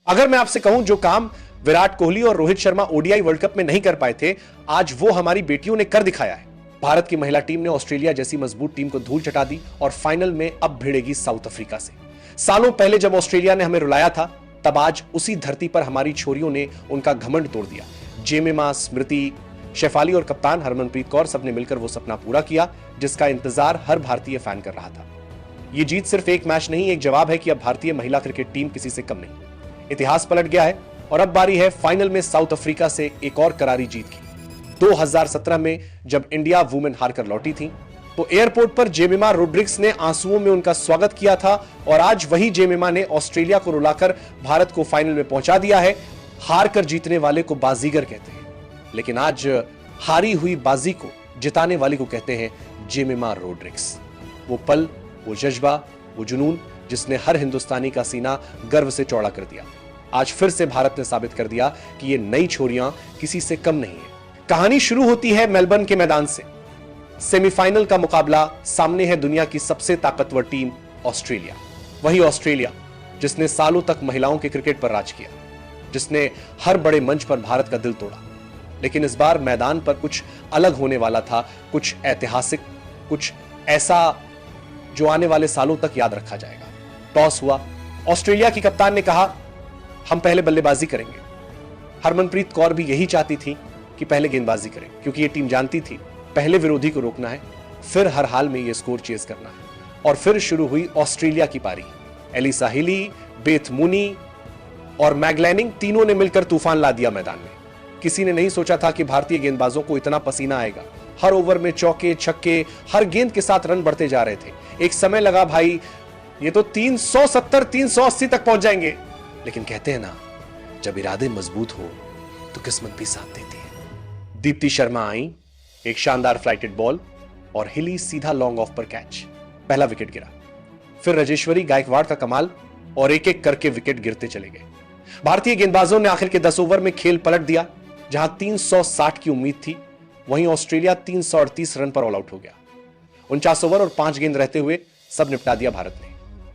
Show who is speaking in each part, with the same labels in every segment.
Speaker 1: अगर मैं आपसे कहूं जो काम विराट कोहली और Rohit Sharma ODI world cup में नहीं कर पाए थे, आज वो हमारी बेटियों ने कर दिखाया है। भारत की महिला टीम ने ऑस्ट्रेलिया जैसी मजबूत टीम को धूल चटा दी और फाइनल में अब भिड़ेगी साउथ अफ्रीका से। सालों पहले जब ऑस्ट्रेलिया ने हमें रुलाया था, तब आज उसी धरती पर हमारी छोरियों ने उनका घमंड तोड़ दिया। जेमिमा, स्मृति, शेफाली और कप्तान हरमनप्रीत कौर सबने मिलकर वो सपना पूरा किया जिसका इंतजार हर भारतीय फैन कर रहा था। ये जीत सिर्फ एक मैच नहीं, एक जवाब है कि अब भारतीय महिला क्रिकेट टीम किसी से कम नहीं। इतिहास पलट गया है और अब बारी है फाइनल में साउथ अफ्रीका से एक और करारी जीत की। 2017 में जब इंडिया वुमेन हारकर लौटी थी तो एयरपोर्ट पर जेमिमा रोड्रिग्स ने आंसुओं में उनका स्वागत किया था और आज वही जेमिमा ने ऑस्ट्रेलिया को रुलाकर भारत को फाइनल में पहुंचा दिया है। हार कर जीतने वाले को बाजीगर कहते हैं, लेकिन आज हारी हुई बाजी को जिताने वाली को कहते हैं जेमिमा रोड्रिग्स। वो पल, वो जज्बा, वो जुनून जिसने हर हिंदुस्तानी का सीना गर्व से चौड़ा कर दिया। आज फिर से भारत ने साबित कर दिया कि ये नई छोरियां किसी से कम नहीं है। कहानी शुरू होती है मेलबर्न के मैदान से। सेमीफाइनल का मुकाबला, सामने है दुनिया की सबसे ताकतवर टीम ऑस्ट्रेलिया। वही ऑस्ट्रेलिया जिसने सालों तक महिलाओं के क्रिकेट पर राज किया, जिसने हर बड़े मंच पर भारत का दिल तोड़ा। लेकिन इस बार मैदान पर कुछ अलग होने वाला था, कुछ ऐतिहासिक, कुछ ऐसा जो आने वाले सालों तक याद रखा जाएगा। टॉस हुआ, ऑस्ट्रेलिया की कप्तान ने कहा हम पहले बल्लेबाजी करेंगे। हरमनप्रीत कौर भी यही चाहती थी कि पहले गेंदबाजी करें, क्योंकि ये टीम जानती थी पहले विरोधी को रोकना है, फिर हर हाल में ये स्कोर चेज करना है। और फिर शुरू हुई ऑस्ट्रेलिया की पारी। एलिसा हिली, बेथ मूनी और मैगलैनिंग तीनों ने मिलकर तूफान ला दिया मैदान में। किसी ने नहीं सोचा था कि भारतीय गेंदबाजों को इतना पसीना आएगा। हर ओवर में चौके छक्के, हर गेंद के साथ रन बढ़ते जा रहे थे। एक समय लगा भाई ये तो 370 380 तक पहुंच जाएंगे, लेकिन कहते हैं ना, जब इरादे मजबूत हो तो किस्मत भी साथ देती है। दीप्ति शर्मा आई, एक शानदार फ्लाइटेड बॉल और हिली सीधा लॉन्ग ऑफ पर कैच। पहला विकेट गिरा। फिर राजेश्वरी गायकवाड़ का कमाल और एक एक करके विकेट गिरते चले गए। भारतीय गेंदबाजों ने आखिर के 10 ओवर में खेल पलट दिया। जहां 360 की उम्मीद थी, वहीं ऑस्ट्रेलिया 338 रन पर ऑल आउट हो गया। 49 ओवर और 5 गेंद रहते हुए सब निपटा दिया भारत ने,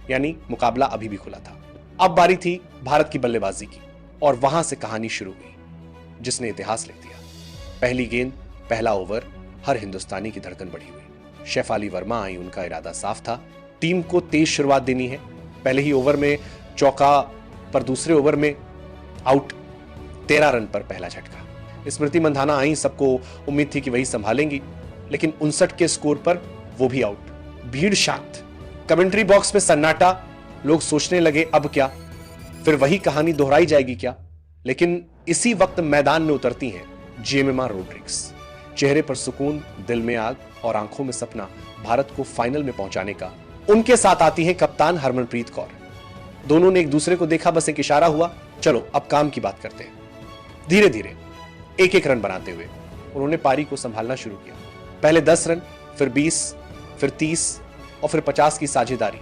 Speaker 1: यानी मुकाबला अभी भी खुला था। अब बारी थी भारत की बल्लेबाजी की और वहां से कहानी शुरू हुई जिसने इतिहास लिख दिया। पहली गेंद, पहला ओवर, हर हिंदुस्तानी की धड़कन बढ़ी हुई। शेफाली वर्मा आई, उनका इरादा साफ था, टीम को तेज शुरुआत देनी है। पहले ही ओवर में चौका, पर दूसरे ओवर में आउट, 13 रन पर पहला झटका। स्मृति मंधाना आई, सबको उम्मीद थी कि वही संभालेंगी, लेकिन 59 के स्कोर पर वो भी आउट। भीड़ शांत, कमेंट्री बॉक्स में सन्नाटा। लोग सोचने लगे अब क्या, फिर वही कहानी दोहराई जाएगी क्या। लेकिन इसी वक्त मैदान में उतरती हैं जेमिमा रोड्रिग्स। चेहरे पर सुकून, दिल में आग और आंखों में सपना भारत को फाइनल में पहुंचाने का। उनके साथ आती हैं कप्तान हरमनप्रीत कौर। दोनों ने एक दूसरे को देखा, बस एक इशारा हुआ, चलो अब काम की बात करते हैं। धीरे धीरे एक एक रन बनाते हुए उन्होंने पारी को संभालना शुरू किया। पहले 10 रन, फिर 20, फिर 30 और फिर 50 की साझेदारी।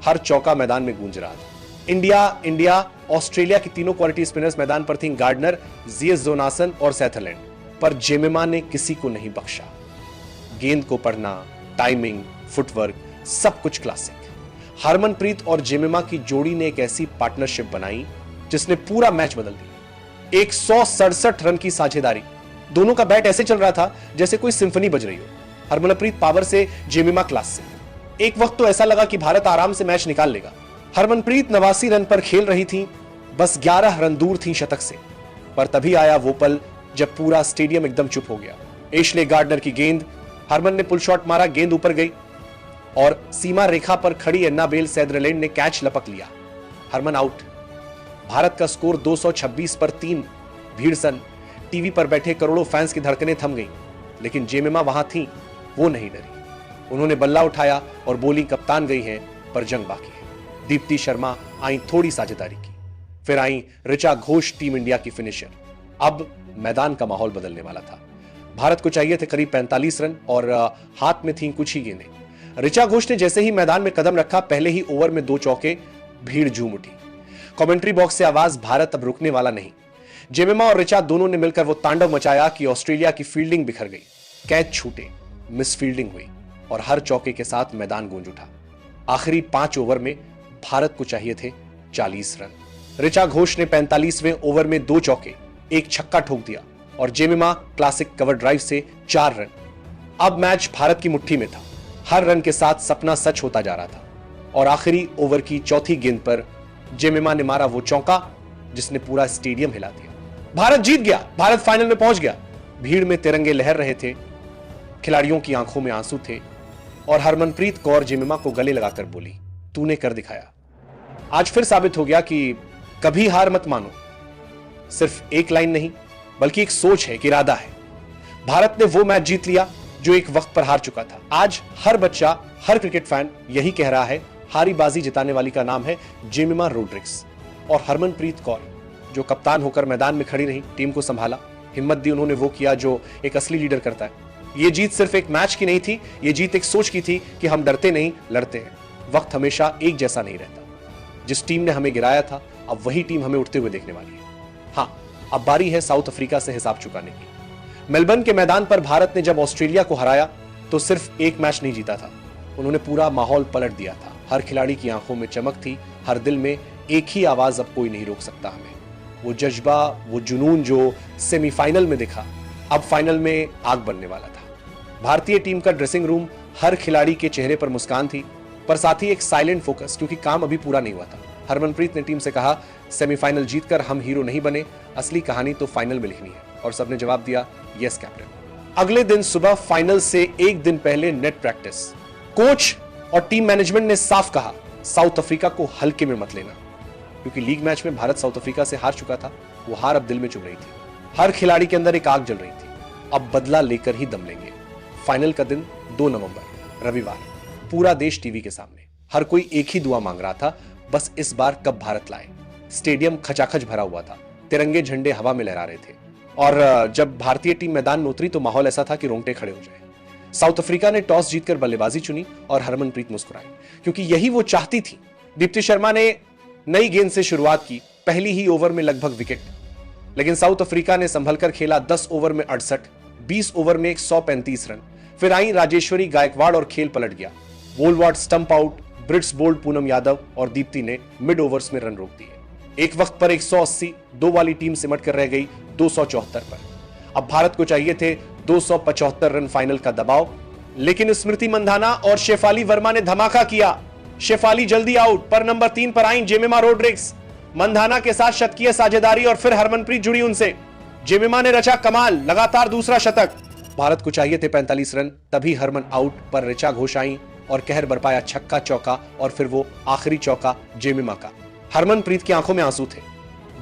Speaker 1: हर चौका मैदान में गूंज रहा था। इंडिया ऑस्ट्रेलिया की तीनों क्वालिटी स्पिनर्स मैदान पर थीं, गार्डनर, जीएस जोनासन और सैथरलैंड। पर जेमिमा ने किसी को नहीं बख्शा। गेंद को पढ़ना, टाइमिंग, फुटवर्क, सब कुछ क्लासिक। हरमनप्रीत और जेमिमा की जोड़ी ने एक ऐसी पार्टनरशिप बनाई जिसने पूरा मैच बदल दिया। 167 रन की साझेदारी। दोनों का बैट ऐसे चल रहा था जैसे कोई सिंफनी बज रही हो। हरमनप्रीत पावर से, जेमिमा क्लास से। एक वक्त तो ऐसा लगा कि भारत आराम से मैच निकाल लेगा। हरमनप्रीत 89 रन पर खेल रही थी, बस 11 रन दूर थी शतक से। पर तभी आया वो पल जब पूरा स्टेडियम एकदम चुप हो गया। एशले गार्डनर की गेंद, हरमन ने पुल शॉट मारा, गेंद ऊपर गई और सीमा रेखा पर खड़ी एन्नाबेल सैदरलैंड ने कैच लपक लिया। हरमन आउट। भारत का स्कोर 226 पर 3। भीड़ सन, टीवी पर बैठे करोड़ों फैंस की धड़कनें थम गईं, लेकिन जेमिमा वहां थी, वो नहीं डरी। उन्होंने बल्ला उठाया और बोली, कप्तान गई है पर जंग बाकी है। दीप्ति शर्मा आई, थोड़ी साझेदारी की। फिर आई ऋचा घोष, टीम इंडिया की फिनिशर। अब मैदान का माहौल बदलने वाला था। भारत को चाहिए थे करीब 45 रन और हाथ में थी कुछ ही गेंदें। ऋचा घोष ने जैसे ही मैदान में कदम रखा, पहले ही ओवर में 2 चौके, भीड़ झूम उठी। कमेंट्री बॉक्स से आवाज, भारत अब रुकने वाला नहीं। जेमिमा और ऋचा दोनों ने मिलकर वो तांडव मचाया कि ऑस्ट्रेलिया की फील्डिंग बिखर गई, कैच छूटे, मिस फील्डिंग हुई और हर चौके के साथ मैदान गूंज उठा। आखिरी 5 ओवर में भारत को चाहिए थे 40 रन। ऋचा घोष ने 45वें ओवर में 2 चौके, 1 छक्का ठोक दिया और जेमिमा क्लासिक कवर ड्राइव से 4 रन। अब मैच भारत की मुट्ठी में था। हर रन के साथ सपना सच होता जा रहा था और आखिरी ओवर की चौथी गेंद पर जेमिमा ने मारा वो चौका जिसने पूरा स्टेडियम हिला दिया। भारत जीत गया, भारत फाइनल में पहुंच गया। भीड़ में तिरंगे लहर रहे थे, खिलाड़ियों की आंखों में आंसू थे और हरमनप्रीत कौर जेमिमा को गले लगाकर बोली, तूने कर दिखाया। आज फिर साबित हो गया कि कभी हार मत मानो। सिर्फ एक लाइन नहीं बल्कि एक सोच है, एक इरादा है। भारत ने वो मैच जीत लिया जो एक वक्त पर हार चुका था। आज हर बच्चा, हर क्रिकेट फैन यही कह रहा है, हारी बाजी जिताने वाली का नाम है जेमिमा रोड्रिग्स। और हरमनप्रीत कौर जो कप्तान होकर मैदान में खड़ी रही, टीम को संभाला, हिम्मत दी, उन्होंने वो किया जो एक असली लीडर करता है। ये जीत सिर्फ एक मैच की नहीं थी, ये जीत एक सोच की थी कि हम डरते नहीं, लड़ते हैं। वक्त हमेशा एक जैसा नहीं रहता। जिस टीम ने हमें गिराया था, अब वही टीम हमें उठते हुए देखने वाली है। हाँ, अब बारी है साउथ अफ्रीका से हिसाब चुकाने की। मेलबर्न के मैदान पर भारत ने जब ऑस्ट्रेलिया को हराया तो सिर्फ एक मैच नहीं जीता था, उन्होंने पूरा माहौल पलट दिया था। हर खिलाड़ी की आंखों में चमक थी, हर दिल में एक ही आवाज, अब कोई नहीं रोक सकता हमें। वो जज्बा, वो जुनून जो सेमीफाइनल में दिखा, अब फाइनल में आग बनने वाला था। भारतीय टीम का ड्रेसिंग रूम, हर खिलाड़ी के चेहरे पर मुस्कान थी, पर साथ ही एक साइलेंट फोकस, क्योंकि काम अभी पूरा नहीं हुआ था। हरमनप्रीत ने टीम से कहा, सेमीफाइनल जीतकर हम हीरो नहीं बने, असली कहानी तो फाइनल में लिखनी है। और सबने जवाब दिया, यस कैप्टन। अगले दिन सुबह फाइनल से एक दिन पहले नेट प्रैक्टिस। कोच और टीम मैनेजमेंट ने साफ कहा, साउथ अफ्रीका को हल्के में मत लेना, क्योंकि लीग मैच में भारत साउथ अफ्रीका से हार चुका था। वो हार अब दिल में चुभ रही थी, हर खिलाड़ी के अंदर एक आग जल रही थी। अब बदला लेकर ही दम लेंगे। फाइनल का दिन 2 नवंबर रविवार, पूरा देश टीवी के सामने। हर कोई एक ही दुआ मांग रहा था, बस इस बार कब भारत लाए। स्टेडियम खचाखच भरा हुआ था, तिरंगे झंडे हवा में लहरा रहे थे और जब भारतीय टीम मैदान में उतरी तो माहौल ऐसा था कि रोंगटे खड़े हो जाए। साउथ अफ्रीका ने टॉस जीतकर बल्लेबाजी चुनी और हरमनप्रीत मुस्कुराई, क्योंकि यही वो चाहती थी। दीप्ति शर्मा ने नई गेंद से शुरुआत की, पहली ही ओवर में लगभग विकेट, लेकिन साउथ अफ्रीका ने संभलकर खेला। 10 ओवर में 68, 20 ओवर में 135 रन। फिर आई राजेश्वरी गायकवाड़ और खेल पलट गया। Wolvaardt stump out, Brits bowled Poonam Yadav और दीप्ति ने मिड ओवर्स में रन रोक दिए। एक वक्त पर 180, 2 वाली टीम सिमट कर रह गई 274 पर। अब भारत को चाहिए थे 275 रन फाइनल का दबाव, लेकिन स्मृति मंधाना और शेफाली वर्मा ने धमाका किया। शेफाली जल्दी आउट, पर नंबर 3 पर आई जेमिमा रोड्रिग्स। मंधाना के साथ शतकीय साझेदारी और फिर हरमनप्रीत जुड़ी उनसे। जेमिमा ने रचा कमाल, लगातार दूसरा शतक। भारत को चाहिए थे 45 रन, तभी हरमन आउट, पर ऋचा घोष आई और कहर बरपाया छक्का चौका और फिर वो आखिरी चौका जेमिमा का। हरमनप्रीत की आंखों में आंसू थे।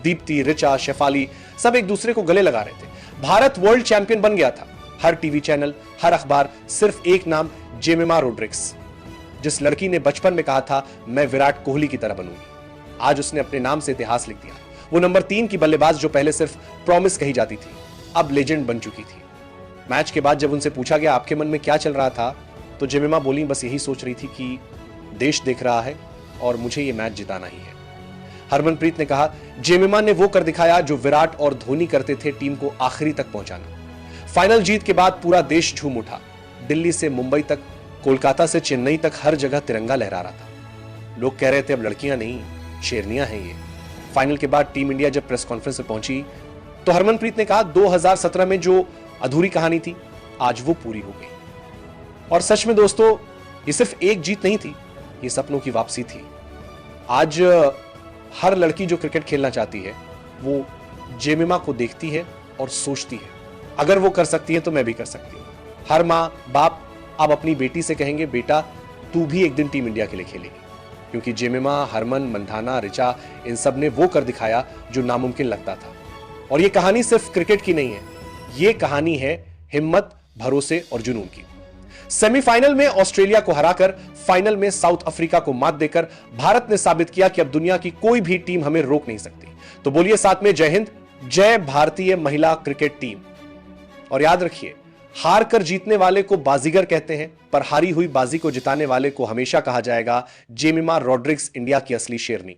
Speaker 1: दीप्ति, ऋचा, शेफाली सब एक दूसरे को गले लगा रहे थे। भारत वर्ल्ड चैंपियन बन गया था। हर टीवी चैनल, हर अखबार, सिर्फ एक नाम, जेमिमा रोड्रिग्स। जिस लड़की ने बचपन में कहा था मैं विराट कोहली की तरह बनूंगी, आज उसने अपने नाम से इतिहास लिख दिया। वो नंबर 3 की बल्लेबाज जो पहले सिर्फ प्रॉमिस कही जाती थी, अब लेजेंड बन चुकी थी। मैच के बाद जब उनसे पूछा गया आपके मन में क्या चल रहा था, तो जेमिमा बोली, बस यही सोच रही थी कि देश देख रहा है और मुझे ये मैच जिताना ही है। हरमनप्रीत ने कहा, जेमिमा ने वो कर दिखाया जो विराट और धोनी करते थे, टीम को आखिरी तक पहुंचाना। फाइनल जीत के बाद पूरा देश झूम उठा। दिल्ली से मुंबई तक, कोलकाता से चेन्नई तक हर जगह तिरंगा लहरा रहा था। लोग कह रहे थे अब लड़कियां नहीं, शेरनियां हैं ये। फाइनल के बाद टीम इंडिया जब प्रेस कॉन्फ्रेंस में पहुंची तो हरमनप्रीत ने कहा 2017 में जो अधूरी कहानी थी आज वो पूरी हो गई। और सच में दोस्तों, ये सिर्फ एक जीत नहीं थी, ये सपनों की वापसी थी। आज हर लड़की जो क्रिकेट खेलना चाहती है वो जेमिमा को देखती है और सोचती है, अगर वो कर सकती है तो मैं भी कर सकती हूँ। हर माँ बाप अब अपनी बेटी से कहेंगे, बेटा तू भी एक दिन टीम इंडिया के लिए खेलेगी, क्योंकि जेमिमा, हरमन, मंधाना, ऋचा, इन सब ने वो कर दिखाया जो नामुमकिन लगता था। और ये कहानी सिर्फ क्रिकेट की नहीं है, ये कहानी है हिम्मत, भरोसे और जुनून की। सेमीफाइनल में ऑस्ट्रेलिया को हराकर फाइनल में साउथ अफ्रीका को मात देकर भारत ने साबित किया कि अब दुनिया की कोई भी टीम हमें रोक नहीं सकती। तो बोलिए साथ में, जय हिंद, जय भारतीय महिला क्रिकेट टीम। और याद रखिए, हार कर जीतने वाले को बाजीगर कहते हैं, पर हारी हुई बाजी को जिताने वाले को हमेशा कहा जाएगा जेमिमा रोड्रिग्स, इंडिया की असली शेरनी।